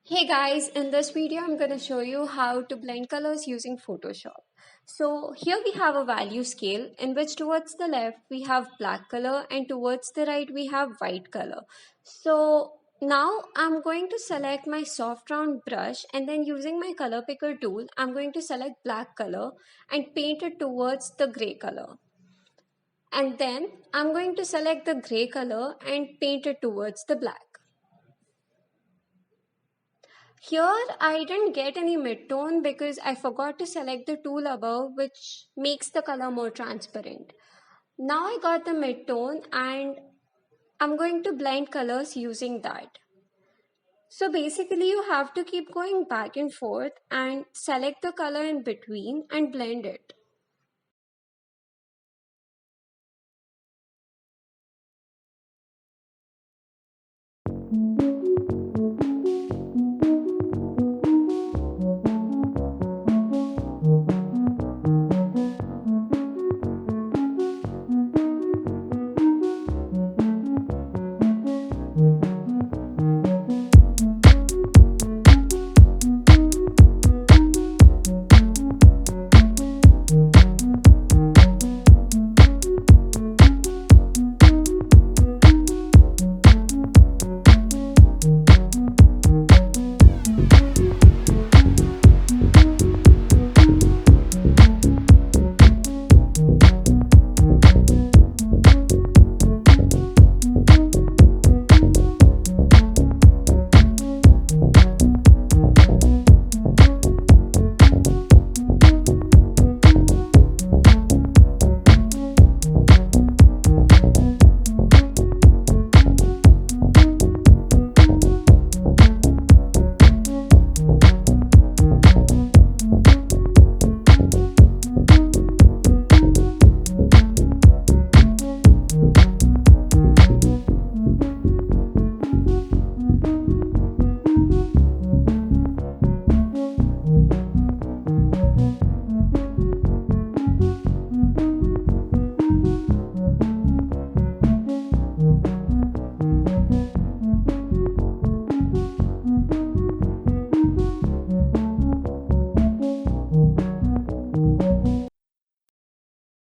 Hey guys, in this video I'm going to show you how to blend colors using Photoshop. So here we have a value scale in which towards the left we have black color and towards the right we have white color. So now I'm going to select my soft round brush and then using my color picker tool I'm going to select black color and paint it towards the gray color. And then I'm going to select the gray color and paint it towards the black. Here I didn't get any midtone because I forgot to select the tool above which makes the color more transparent. Now I got the midtone and I'm going to blend colors using that. So basically you have to keep going back and forth and select the color in between and blend it.